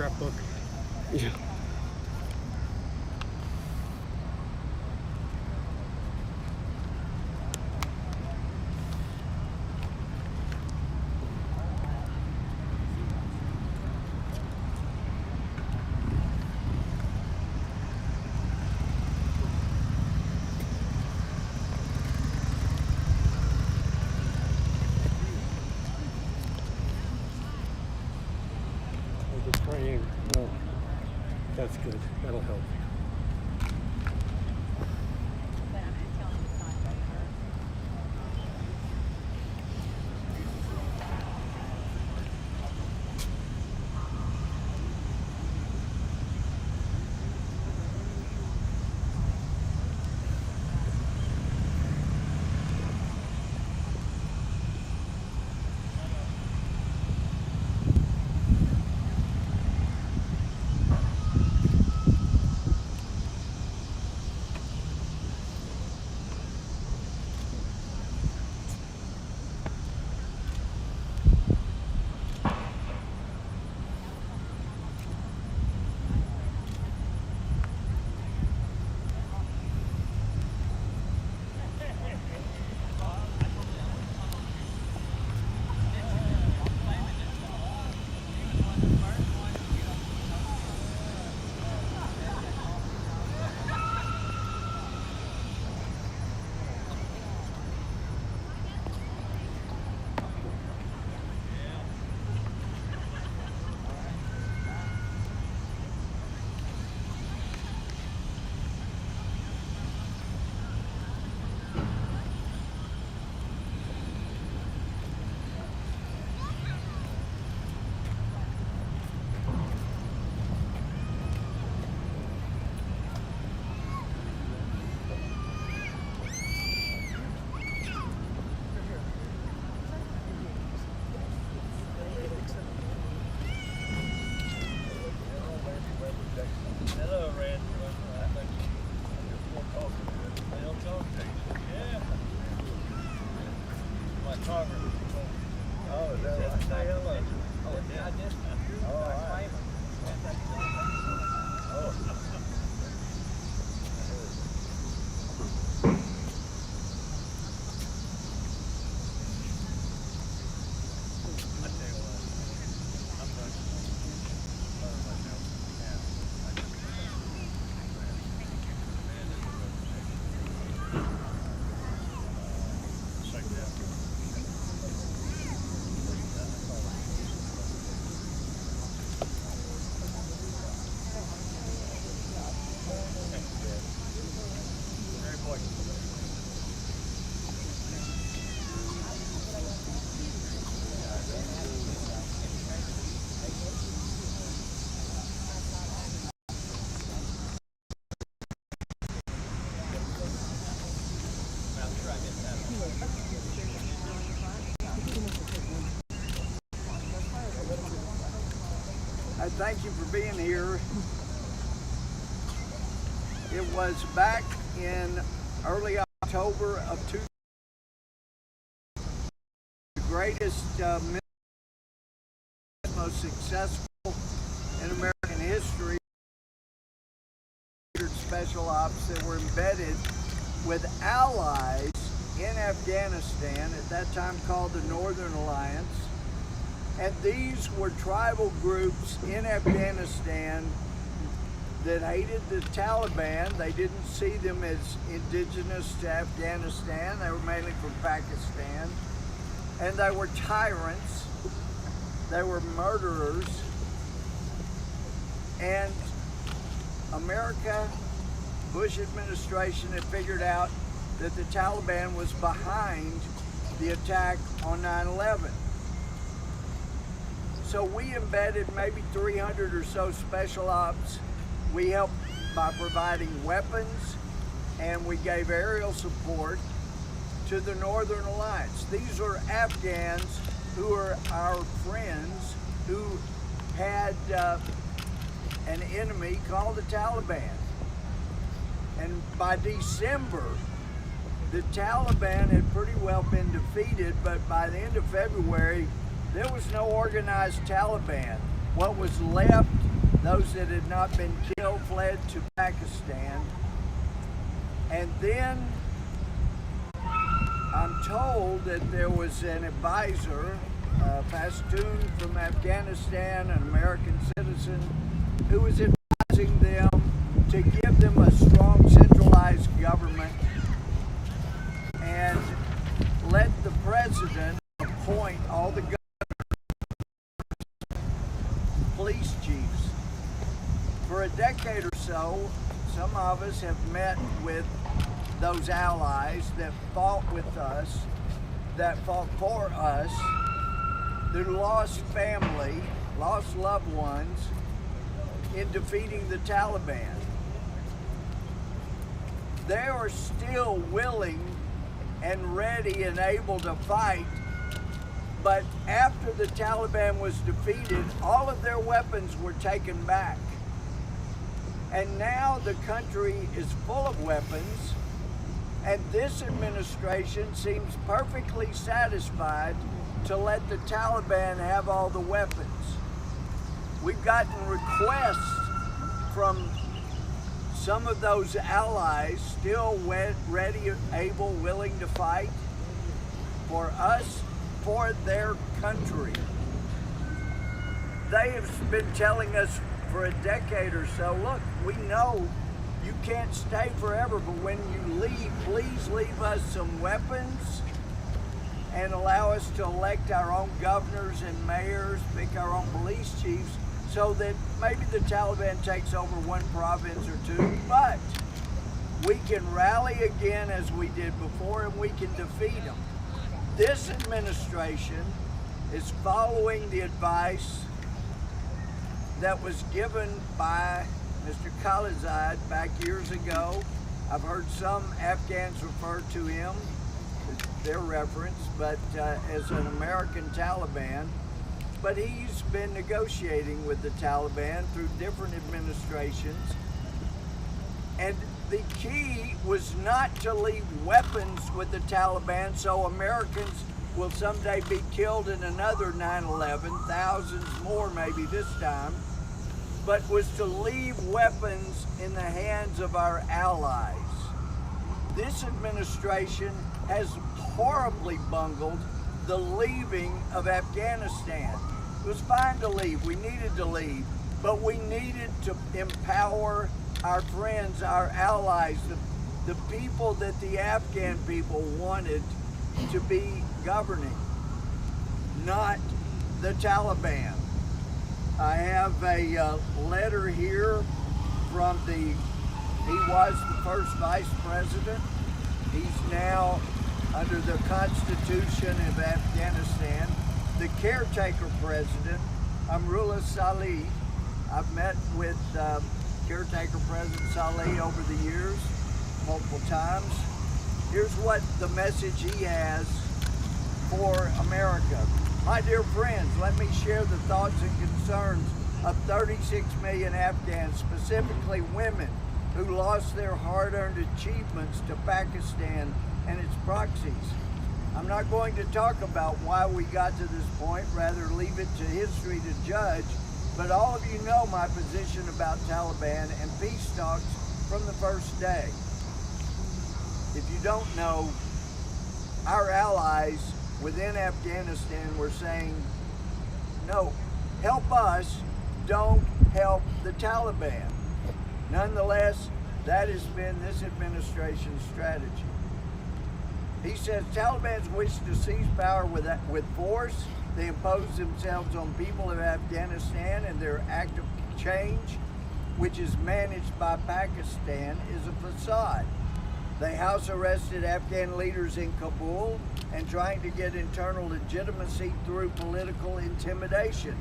scrapbook. Yeah. The praying. Oh, that's good. That'll help. Thank you for being here. It was back in early October of 2000, the greatest, most successful in American history, special ops that were embedded with allies in Afghanistan, at that time called the Northern Alliance. And these were tribal groups in Afghanistan that hated the Taliban. They didn't see them as indigenous to Afghanistan. They were mainly from Pakistan. And they were tyrants. They were murderers. And America, Bush administration, had figured out that the Taliban was behind the attack on 9/11. So we embedded maybe 300 or so special ops. We helped by providing weapons, and we gave aerial support to the Northern Alliance. These are Afghans who are our friends who had an enemy called the Taliban. And by December, the Taliban had pretty well been defeated, but by the end of February, there was no organized Taliban. What was left Those that had not been killed fled to Pakistan. And then I'm told that there was an advisor, Pashtun from Afghanistan, an American citizen, who was advising them to give them a strong centralized government and let the president appoint all the police chiefs. For a decade or so, some of us have met with those allies that fought with us, that fought for us, that lost family, lost loved ones in defeating the Taliban. They are still willing and ready and able to fight, but after the Taliban was defeated, all of their weapons were taken back. And now the country is full of weapons, and this administration seems perfectly satisfied to let the Taliban have all the weapons. We've gotten requests from some of those allies still ready, able, willing to fight for us, for their country. They have been telling us for a decade or so, look, we know you can't stay forever, but when you leave, please leave us some weapons and allow us to elect our own governors and mayors, pick our own police chiefs, so that maybe the Taliban takes over one province or two, but we can rally again as we did before and we can defeat them. This administration is following the advice that was given by Mr. Khalilzad back years ago. I've heard some Afghans refer to him, their reference, but as an American Taliban. But he's been negotiating with the Taliban through different administrations. And the key was not to leave weapons with the Taliban so Americans will someday be killed in another 9/11, thousands more maybe this time, but was to leave weapons in the hands of our allies. This administration has horribly bungled the leaving of Afghanistan. It was fine to leave, we needed to leave, but we needed to empower our friends, our allies, the people that the Afghan people wanted to be governing, not the Taliban. I have a letter here from he was the first vice president. He's now, under the Constitution of Afghanistan, the caretaker president, Amrullah Saleh. I've met with caretaker President Saleh over the years, multiple times. Here's what the message he has for America. My dear friends, let me share the thoughts and concerns of 36 million Afghans, specifically women, who lost their hard-earned achievements to Pakistan and its proxies. I'm not going to talk about why we got to this point, rather leave it to history to judge, but all of you know my position about Taliban and peace talks from the first day. If you don't know, our allies within Afghanistan were saying, no, help us, don't help the Taliban. Nonetheless, that has been this administration's strategy. He says Taliban's wish to seize power with force. They impose themselves on people of Afghanistan, and their act of change, which is managed by Pakistan, is a facade. They house arrested Afghan leaders in Kabul and trying to get internal legitimacy through political intimidation.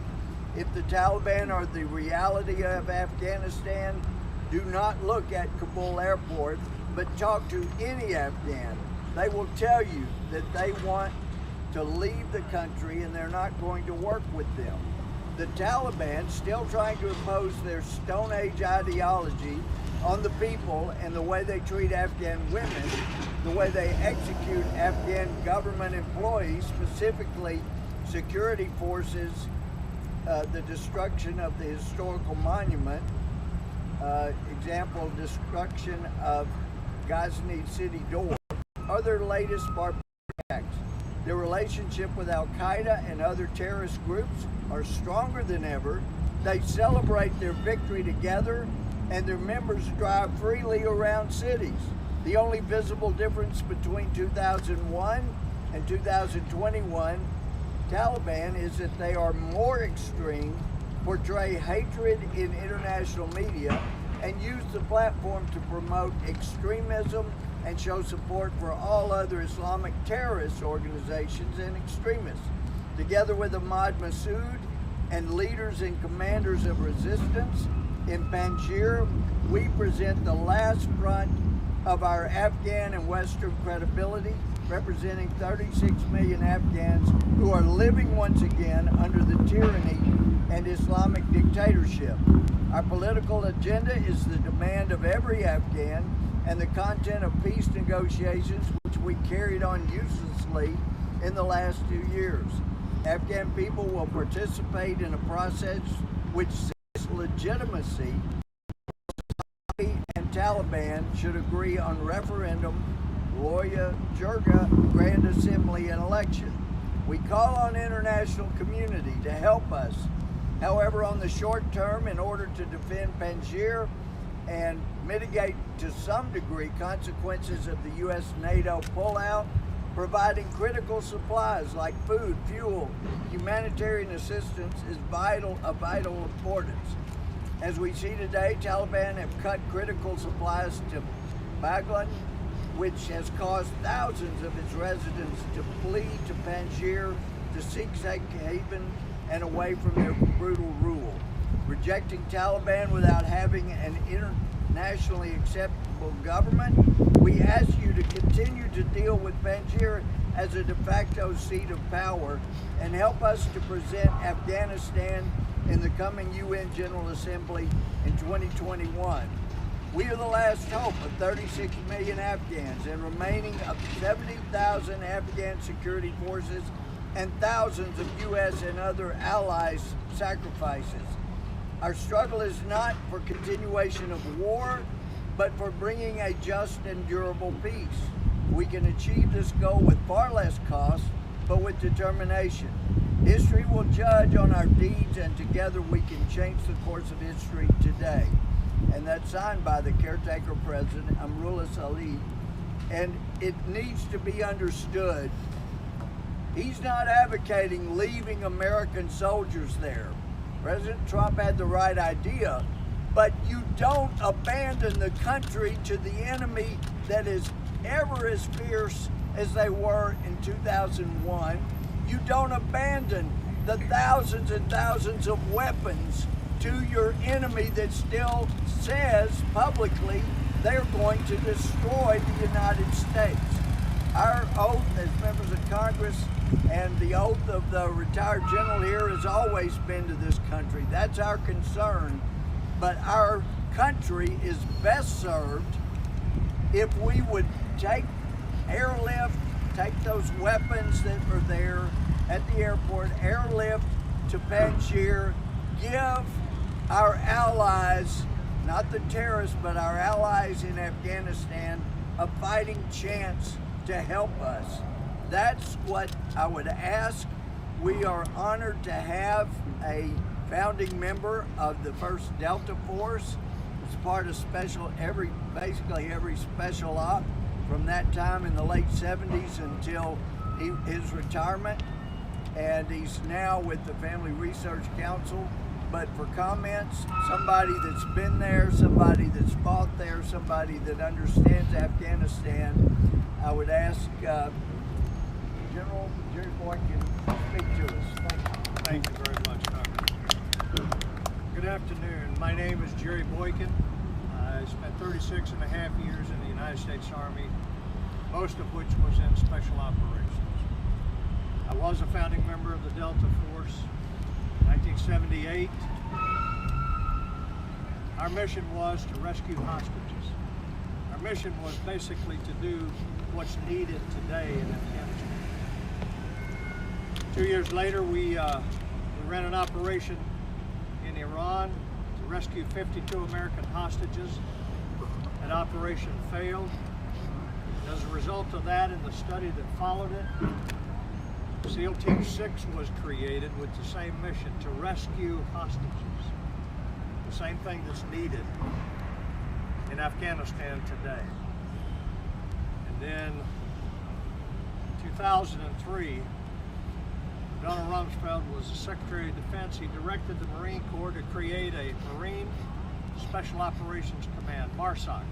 If the Taliban are the reality of Afghanistan, do not look at Kabul airport, but talk to any Afghan. They will tell you that they want to leave the country and they're not going to work with them. The Taliban, still trying to impose their Stone Age ideology on the people and the way they treat Afghan women, the way they execute Afghan government employees, specifically security forces the destruction of the historical monument, example, destruction of Ghazni City Door, are their latest barbaric acts. Their relationship with Al-Qaeda and other terrorist groups are stronger than ever. They celebrate their victory together, and their members drive freely around cities. The only visible difference between 2001 and 2021 Taliban is that they are more extreme, portray hatred in international media, and use the platform to promote extremism and show support for all other Islamic terrorist organizations and extremists. Together with Ahmad Massoud and leaders and commanders of resistance in Panjshir, we present the last front of our Afghan and Western credibility, representing 36 million Afghans who are living once again under the tyranny and Islamic dictatorship. Our political agenda is the demand of every Afghan and the content of peace negotiations which we carried on uselessly in the last 2 years. Afghan people will participate in a process which seeks legitimacy. And Taliban should agree on referendum, Loya Jirga, Grand Assembly, and election. We call on international community to help us. However, on the short term, in order to defend Panjshir and mitigate to some degree consequences of the U.S.-NATO pullout, providing critical supplies like food, fuel, humanitarian assistance is of vital importance. As we see today, Taliban have cut critical supplies to Baghlan, which has caused thousands of its residents to flee to Panjshir to seek safe haven and away from their brutal rule. Rejecting Taliban without having an internationally acceptable government, we ask you to continue to deal with Panjshir as a de facto seat of power and help us to present Afghanistan in the coming UN General Assembly in 2021. We are the last hope of 36 million Afghans and remaining of 70,000 Afghan security forces and thousands of U.S. and other allies' sacrifices. Our struggle is not for continuation of war, but for bringing a just and durable peace. We can achieve this goal with far less cost, but with determination. History will judge on our deeds, and together we can change the course of history today. And that's signed by the caretaker president, Amrullah Saleh. And it needs to be understood, he's not advocating leaving American soldiers there. President Trump had the right idea, but you don't abandon the country to the enemy that is ever as fierce as they were in 2001. You don't abandon the thousands and thousands of weapons to your enemy that still says publicly they're going to destroy the United States. Our oath as members of Congress and the oath of the retired general here has always been to this country. That's our concern. But our country is best served if we would take airlift, take those weapons that are there at the airport, airlift to Panjshir, give our allies, not the terrorists, but our allies in Afghanistan, a fighting chance to help us. That's what I would ask. We are honored to have a founding member of the 1st Delta Force. It's part of basically every special op from that time in the late 70s until his retirement. And he's now with the Family Research Council. But for comments, somebody that's been there, somebody that's fought there, somebody that understands Afghanistan, I would ask General Jerry Boykin to speak to us. Thank you. Thank you very much, Congressman. Good afternoon. My name is Jerry Boykin. I spent 36 and a half years in the United States Army, most of which was in special operations. I was a founding member of the Delta Force. 1978, our mission was to rescue hostages. Our mission was basically to do what's needed today in Afghanistan. 2 years later, we ran an operation in Iran to rescue 52 American hostages. That operation failed. As a result of that and the study that followed it, SEAL Team 6 was created with the same mission, to rescue hostages. The same thing that's needed in Afghanistan today. And then 2003, Donald Rumsfeld was the Secretary of Defense. He directed the Marine Corps to create a Marine Special Operations Command, MARSOC,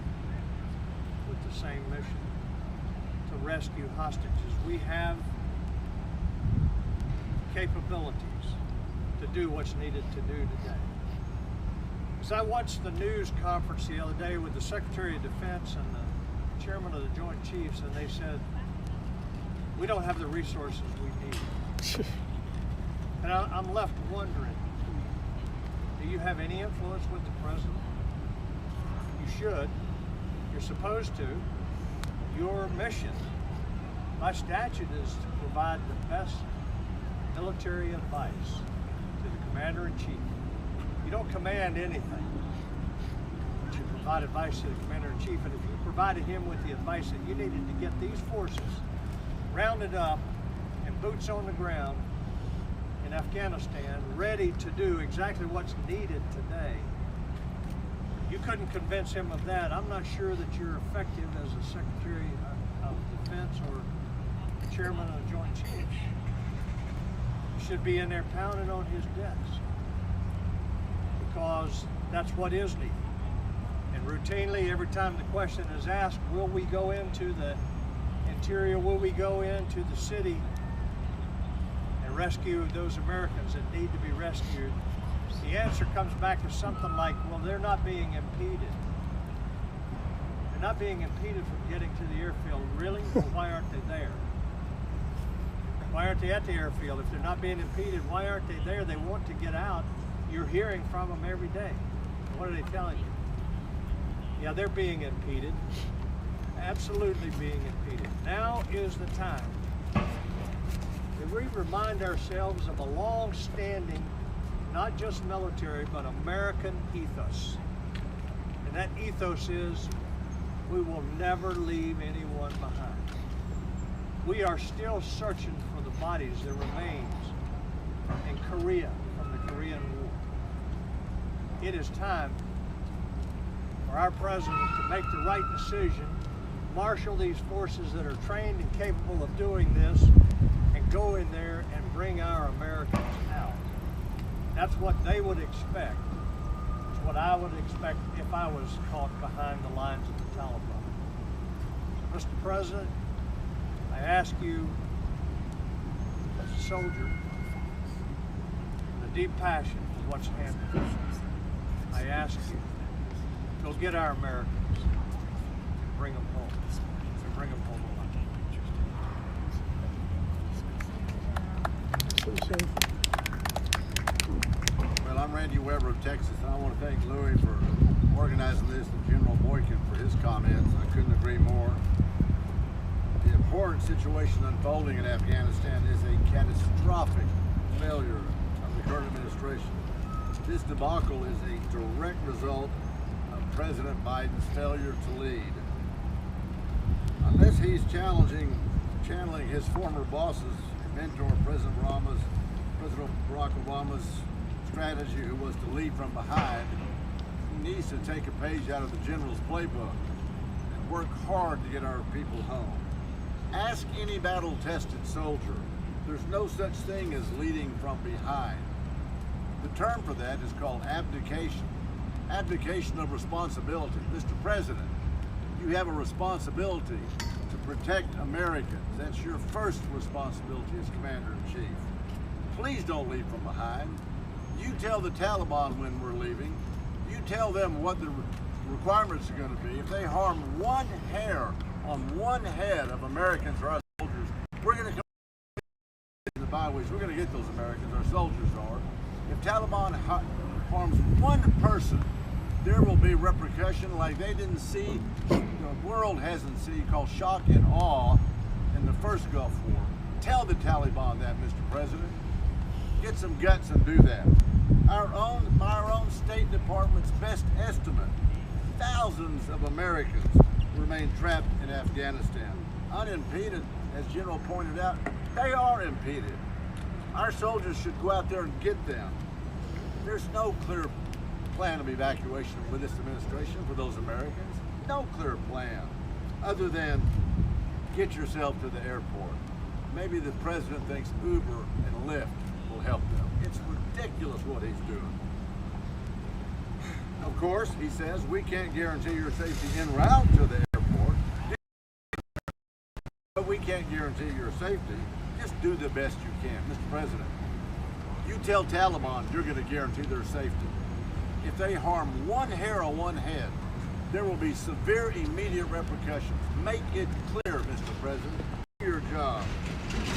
with the same mission, to rescue hostages. We have capabilities to do what's needed to do today. As I watched the news conference the other day with the Secretary of Defense and the Chairman of the Joint Chiefs, and they said, we don't have the resources we need. And I'm left wondering, do you have any influence with the President? You should. You're supposed to. Your mission, by statute, is to provide the best military advice to the Commander-in-Chief. You don't command anything, but you provide advice to the Commander-in-Chief. And if you provided him with the advice that you needed to get these forces rounded up and boots on the ground in Afghanistan, ready to do exactly what's needed today, you couldn't convince him of that, I'm not sure that you're effective as a Secretary of Defense or Chairman of the Joint Chiefs. You should be in there pounding on his desk, because that's what is needed. And routinely, every time the question is asked, will we go into the interior, will we go into the city and rescue those Americans that need to be rescued, the answer comes back to something like, well, they're not being impeded. They're not being impeded from getting to the airfield. Really? Well, why aren't they there? Why aren't they at the airfield? If they're not being impeded, why aren't they there? They want to get out. You're hearing from them every day. What are they telling you? Yeah, they're being impeded. Absolutely being impeded. Now is the time that we remind ourselves of a long-standing, not just military, but American ethos. And that ethos is, we will never leave anyone behind. We are still searching for the bodies, the remains in Korea from the Korean War. It is time for our President to make the right decision, marshal these forces that are trained and capable of doing this, and go in there and bring our Americans out. That's what they would expect. It's what I would expect if I was caught behind the lines of the Taliban. Mr. President, I ask you, as a soldier, with a deep passion for what's happening, I ask you, go get our Americans and bring them home. And bring them home alive. Well, I'm Randy Weber of Texas, and I want to thank Louie for organizing this and General Boykin for his comments. I couldn't agree more. The abhorrent situation unfolding in Afghanistan is a catastrophic failure of the current administration. This debacle is a direct result of President Biden's failure to lead. Unless he's channeling his former bosses and mentor, President Barack Obama's strategy, who was to lead from behind, he needs to take a page out of the general's playbook and work hard to get our people home. Ask any battle-tested soldier. There's no such thing as leading from behind. The term for that is called abdication. Abdication of responsibility. Mr. President, you have a responsibility to protect Americans. That's your first responsibility as Commander-in-Chief. Please don't leave from behind. You tell the Taliban when we're leaving. You tell them what the requirements are going to be. If they harm one hair on one head of Americans or our soldiers, we're going to come in the byways. We're going to get those Americans, our soldiers are. If Taliban harms one person, there will be repercussion like they didn't see, the world hasn't seen, called shock and awe in the first Gulf War. Tell the Taliban that, Mr. President. Get some guts and do that. By our own State Department's best estimate, thousands of Americans remain trapped in Afghanistan. Unimpeded, as General pointed out, they are impeded. Our soldiers should go out there and get them. There's no clear plan of evacuation with this administration for those Americans. No clear plan, other than get yourself to the airport. Maybe the president thinks Uber and Lyft will help them. It's ridiculous what he's doing. Of course, he says, we can't guarantee your safety en route to the airport, but we can't guarantee your safety. Just do the best you can. Mr. President, you tell Taliban you're going to guarantee their safety. If they harm one hair on one head, there will be severe immediate repercussions. Make it clear, Mr. President, do your job.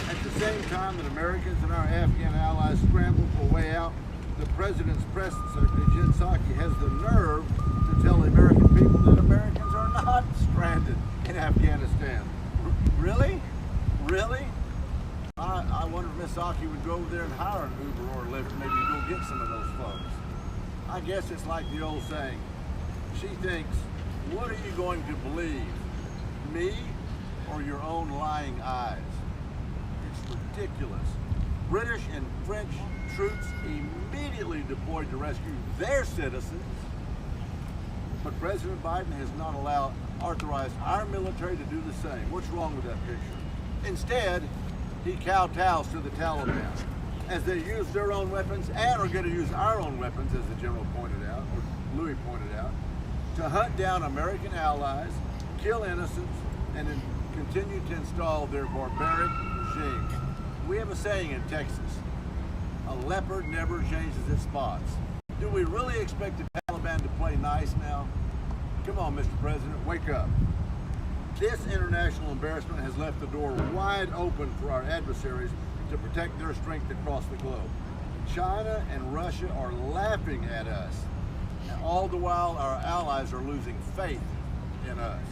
At the same time that Americans and our Afghan allies scramble for a way out, the President's press secretary, Jen Psaki, has the nerve to tell the American people that Americans are not stranded in Afghanistan. Really? Really? I wonder if Ms. Psaki would go over there and hire an Uber or a Lyft, maybe go get some of those folks. I guess it's like the old saying. She thinks, what are you going to believe? Me or your own lying eyes? It's ridiculous. British and French troops immediately deployed to rescue their citizens, but President Biden has not authorized our military to do the same. What's wrong with that picture? Instead, he kowtows to the Taliban as they use their own weapons and are going to use our own weapons, as the general pointed out, or Louie pointed out, to hunt down American allies, kill innocents, and then continue to install their barbaric regime. We have a saying in Texas, a leopard never changes its spots. Do we really expect the Taliban to play nice now? Come on, Mr. President, wake up. This international embarrassment has left the door wide open for our adversaries to protect their strength across the globe. China and Russia are laughing at us, and all the while our allies are losing faith in us.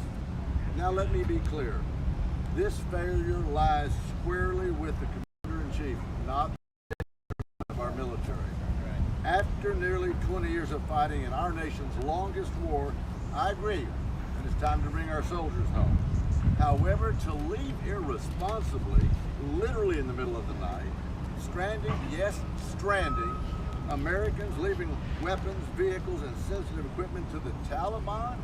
Now let me be clear. This failure lies squarely with the Commander-in-Chief, not of our military. After nearly 20 years of fighting in our nation's longest war, I agree, and it's time to bring our soldiers home. However, to leave irresponsibly, literally in the middle of the night, stranding, yes, stranding, Americans leaving weapons, vehicles, and sensitive equipment to the Taliban,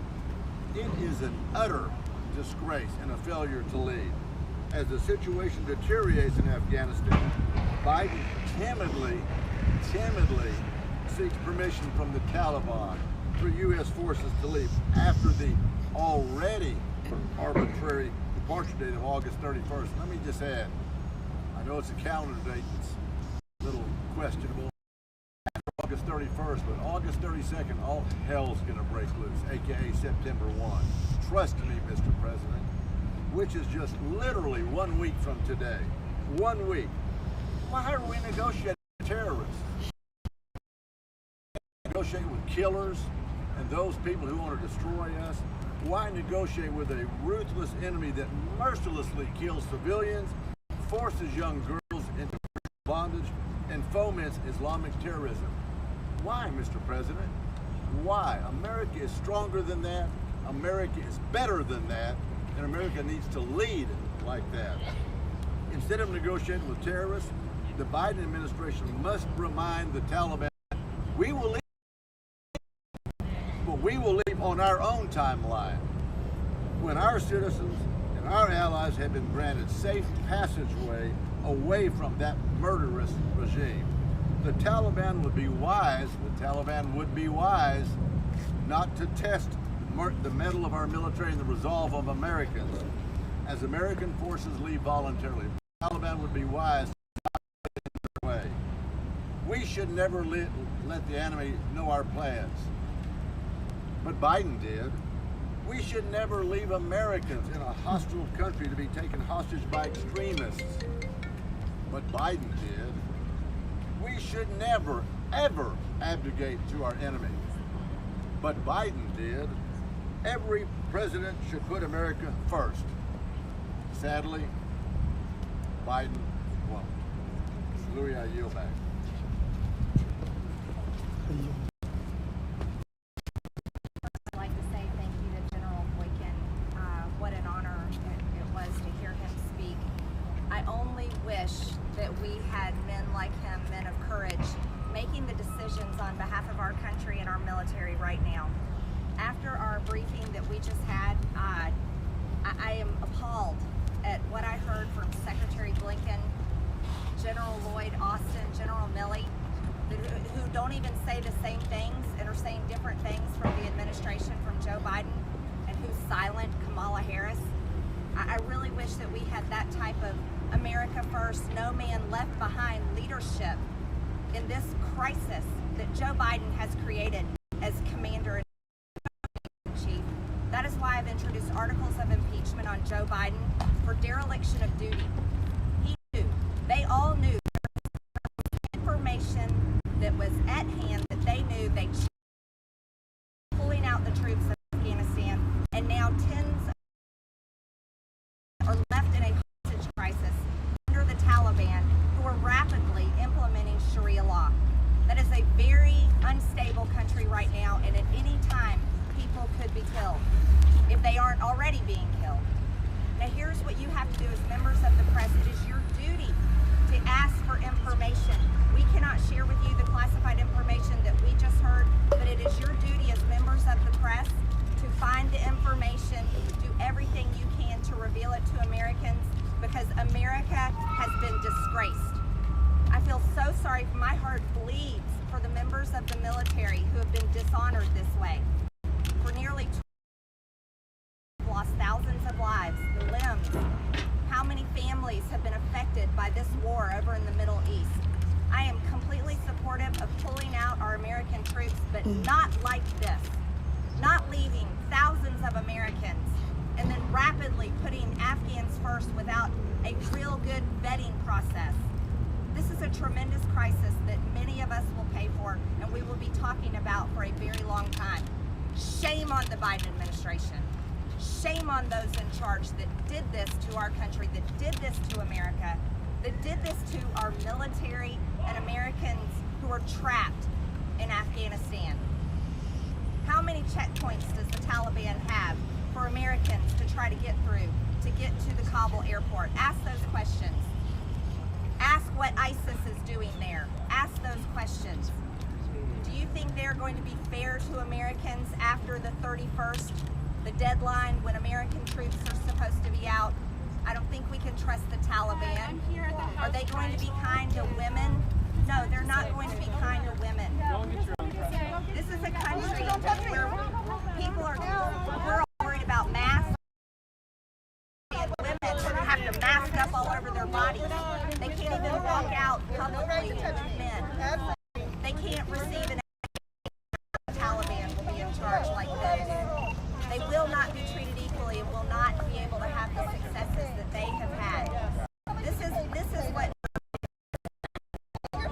it is an utter disgrace and a failure to lead. As the situation deteriorates in Afghanistan, Biden timidly seeks permission from the Taliban for U.S. forces to leave after the already arbitrary departure date of August 31st. Let me just add, I know it's a calendar date that's a little questionable, after August 31st, but August 32nd, all hell's gonna break loose, aka September 1. Trust me, Mr. President, which is just literally 1 week from today. 1 week. Why are we negotiating with terrorists? Negotiate with killers and those people who want to destroy us? Why negotiate with a ruthless enemy that mercilessly kills civilians, forces young girls into bondage, and foments Islamic terrorism? Why, Mr. President? Why? America is stronger than that. America is better than that. And America needs to lead like that. Instead of negotiating with terrorists, the Biden administration must remind the Taliban, we will leave, but we will leave on our own timeline, when our citizens and our allies have been granted safe passageway away from that murderous regime. The Taliban would be wise not to test the mettle of our military and the resolve of Americans. As American forces leave voluntarily, the Taliban would be wise to not get in their way. We should never let the enemy know our plans, but Biden did. We should never leave Americans in a hostile country to be taken hostage by extremists, but Biden did. We should never, ever abdicate to our enemy, but Biden did. Every president should put America first. Sadly, Biden won't. Louie, I yield back. I'd like to say thank you to General Boykin. What an honor it was to hear him speak. I only wish that we had men like him, men of courage, making the decisions on behalf of our country and our military right now. After our briefing that we just had, I am appalled at what I heard from Secretary Blinken, General Lloyd Austin, General Milley, who don't even say the same things and are saying different things from the administration, from Joe Biden, and who's silent, Kamala Harris. I really wish that we had that type of America first, no man left behind leadership in this crisis that Joe Biden has created as commander in chief. That is why I've introduced articles of impeachment on Joe Biden for dereliction of duty. He knew, they all knew there was information that was at hand that they knew they pulling out the troops of Afghanistan, and now tens are left in a hostage crisis under the Taliban, who are rapidly implementing Sharia law. That is a very unstable country right now, and at any time people could be killed if they aren't already being killed. Now here's what you have to do as members of the press. It is your duty to ask for information. We cannot share with you the classified information that we just heard, but it is your duty as members of the press to find the information, do everything you can to reveal it to Americans, because America has been disgraced. I feel so sorry. My heart bleeds for the members of the military who have been dishonored this way. For nearly lost thousands of lives, limbs. How many families have been affected by this war over in the Middle East? I am completely supportive of pulling out our American troops, but not like this. Not leaving thousands of Americans and then rapidly putting Afghans first without a real good vetting process. This is a tremendous crisis that many of us will pay for, and we will be talking about for a very long time. Shame on the Biden administration. Shame on those in charge that did this to our country, that did this to America, that did this to our military and Americans who are trapped in Afghanistan. How many checkpoints does the Taliban have for Americans to try to get through, to get to the Kabul airport? Ask those questions. Ask what ISIS is doing there. Ask those questions. Do you think they're going to be fair to Americans after the 31st, the deadline when American troops are supposed to be out? I don't think we can trust the Taliban. Are they going to be kind to women? No, they're not going to be kind to women.